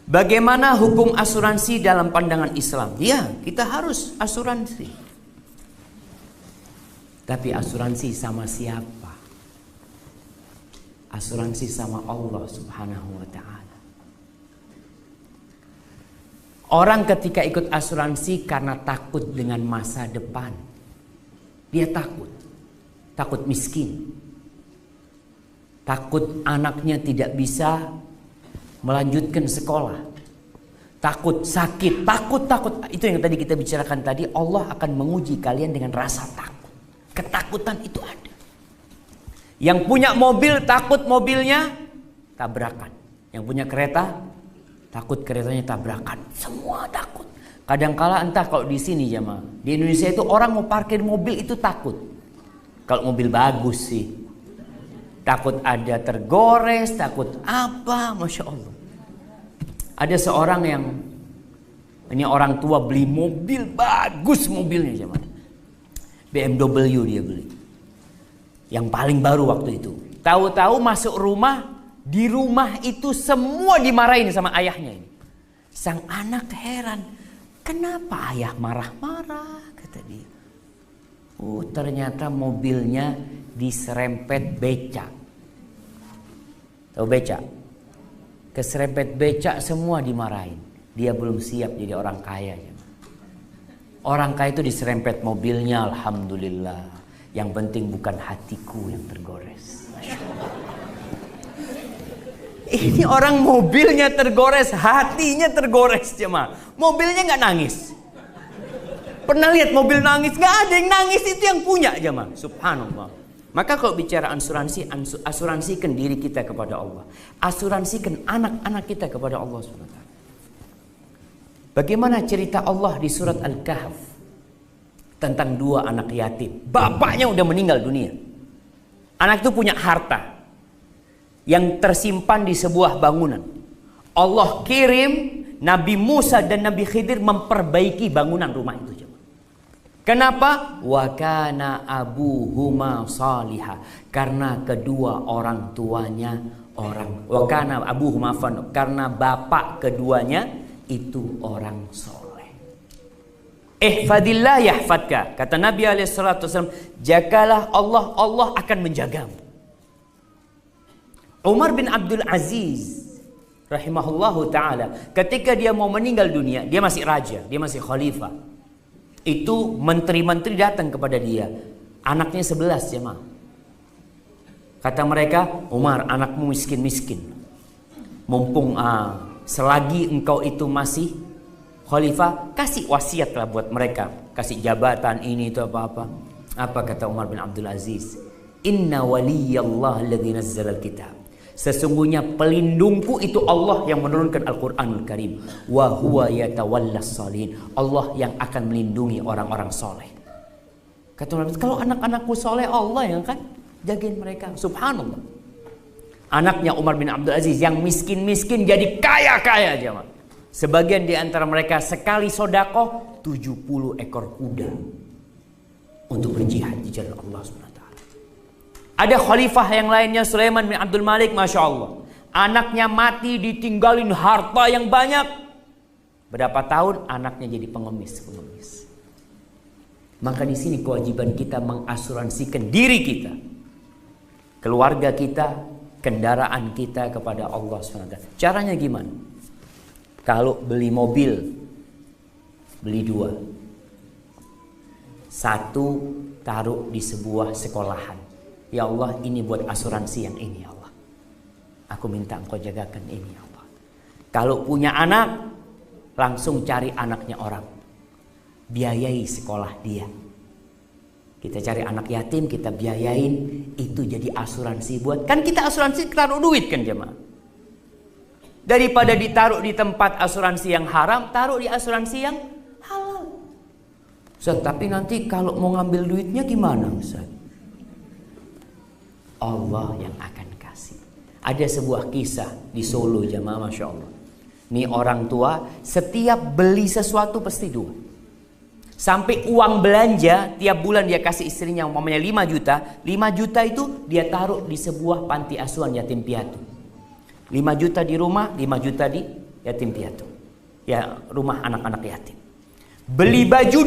Bagaimana hukum asuransi dalam pandangan Islam? Ya, kita harus asuransi. Tapi asuransi sama siapa? Asuransi sama Allah Subhanahu wa ta'ala. Orang ketika ikut asuransi karena takut dengan masa depan. Dia takut. Takut miskin. Takut anaknya tidak bisa melanjutkan sekolah, takut sakit, takut. Itu yang tadi kita bicarakan tadi. Allah akan menguji kalian dengan rasa takut. Ketakutan itu ada. Yang punya mobil takut mobilnya tabrakan. Yang punya kereta takut keretanya tabrakan. Semua takut. Kadangkala entah kalau di sini jemaah, di Indonesia itu orang mau parkir mobil itu takut. Kalau mobil bagus sih, takut ada tergores, takut apa, Masya Allah. Ada seorang yang, ini orang tua beli mobil, bagus mobilnya zaman. BMW dia beli. Yang paling baru waktu itu. Tahu-tahu masuk rumah, di rumah itu semua dimarahin sama ayahnya ini. Sang anak heran, kenapa ayah marah-marah, kata dia. Oh, ternyata mobilnya diserempet becak. Tahu becak? Keserempet becak semua dimarahin. Dia belum siap jadi orang kaya. Orang kaya itu diserempet mobilnya, alhamdulillah. Yang penting bukan hatiku yang tergores. Ini orang mobilnya tergores, hatinya tergores jemaah. Mobilnya nggak nangis. Pernah lihat mobil nangis? Nggak ada yang nangis, itu yang punya jemaah. Subhanallah. Maka kalau bicara asuransi, asuransikan diri kita kepada Allah. Asuransikan anak-anak kita kepada Allah SWT. Bagaimana cerita Allah di surat Al-Kahf tentang dua anak yatim. Bapaknya udah meninggal dunia. Anak itu punya harta yang tersimpan di sebuah bangunan. Allah kirim Nabi Musa dan Nabi Khidir memperbaiki bangunan rumah itu. Kenapa? Wa kana abuhuma salihah. Karena kedua orang tuanya wa kana abuhuma fan, karena bapak keduanya itu orang soleh. Ihfadillah yahfadka. Kata Nabi SAW, jagalah Allah, Allah akan menjagamu. Umar bin Abdul Aziz rahimahullahu ta'ala, ketika dia mau meninggal dunia, dia masih raja, dia masih khalifah. Itu menteri-menteri datang kepada dia. Anaknya 11 jemaah. Kata mereka, Umar, anakmu miskin-miskin. Mumpung selagi engkau itu masih khalifah, kasih wasiatlah buat mereka. Kasih jabatan ini itu apa-apa. Apa kata Umar bin Abdul Aziz? Inna waliyallah alladzi nazzalal kitab. Sesungguhnya pelindungku itu Allah yang menurunkan Al-Quranul Karim. Wa huwa yatawallas salihin. Allah yang akan melindungi orang-orang soleh. Kata Nabi, kalau anak-anakku soleh, Allah yang akan jagain mereka. Subhanallah. Anaknya Umar bin Abdul Aziz yang miskin-miskin jadi kaya-kaya jemaah. Sebagian di antara mereka sekali sodakoh 70 ekor kuda untuk berjihad di jalan Allah SWT. Ada khalifah yang lainnya, Sulaiman bin Abdul Malik, Masya Allah. Anaknya mati ditinggalin harta yang banyak. Berapa tahun anaknya jadi pengemis. Maka di sini kewajiban kita mengasuransikan diri kita, keluarga kita, kendaraan kita kepada Allah SWT. Caranya gimana? Kalau beli mobil, beli dua. Satu taruh di sebuah sekolahan. Ya Allah, ini buat asuransi yang ini ya Allah. Aku minta engkau jagakan ini ya Allah. Kalau punya anak, langsung cari anaknya orang. Biayai sekolah dia. Kita cari anak yatim, kita biayain. Itu jadi asuransi buat. Kan kita asuransi taruh duit kan jemaah. Daripada ditaruh di tempat asuransi yang haram, taruh di asuransi yang halal. Ustaz, tapi nanti kalau mau ngambil duitnya gimana Ustaz? Allah yang akan kasih. Ada sebuah kisah di Solo jemaah, Masya Allah. Ini orang tua setiap beli sesuatu pasti dua. Sampai uang belanja tiap bulan dia kasih istrinya umpamanya 5 juta. 5 juta itu dia taruh di sebuah panti asuhan yatim piatu. 5 juta di rumah, 5 juta di yatim piatu. Ya, rumah anak-anak yatim. Beli baju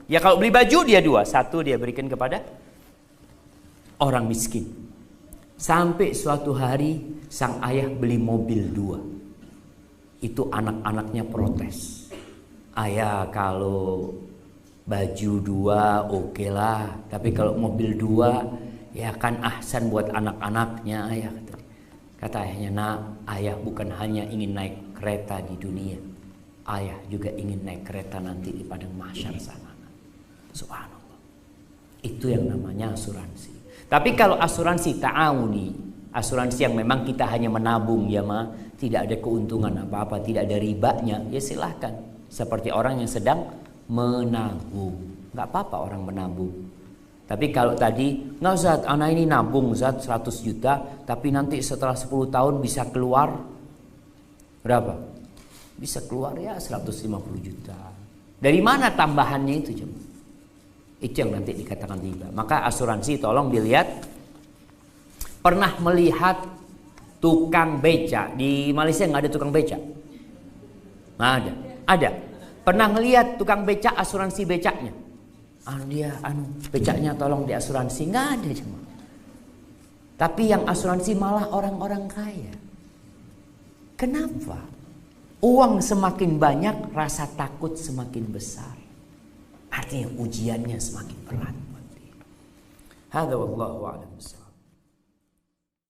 2. Ya kalau beli baju dia 2. 1 dia berikan kepada orang miskin. Sampai suatu hari sang ayah beli mobil 2. Itu anak-anaknya protes. Ayah kalau baju 2 oke lah, tapi kalau mobil 2 ya kan ahsan buat anak-anaknya ayah. Kata ayahnya, nak, ayah bukan hanya ingin naik kereta di dunia, ayah juga ingin naik kereta nanti di padang mahsyar sana. Subhanallah. Itu yang namanya asuransi. Tapi kalau asuransi ta'awuni, asuransi yang memang kita hanya menabung ya tidak ada keuntungan apa-apa, tidak ada ribanya, ya silahkan. Seperti orang yang sedang menabung, nggak apa-apa orang menabung. Tapi kalau tadi, nggak Ustaz, anak ini nabung Ustaz 100 juta, tapi nanti setelah 10 tahun bisa keluar berapa? Bisa keluar ya 150 juta. Dari mana tambahannya itu coba? Itu yang nanti dikatakan riba. Maka asuransi tolong dilihat. Pernah melihat tukang beca di Malaysia? Nggak ada tukang beca? Nggak ada. Ada. Pernah ngelihat tukang beca asuransi becaknya? Becaknya tolong diasuransi, nggak ada cuma. Tapi yang asuransi malah orang-orang kaya. Kenapa? Uang semakin banyak, rasa takut semakin besar. Artinya ujiannya semakin berat. Hadza wallahu a'lam.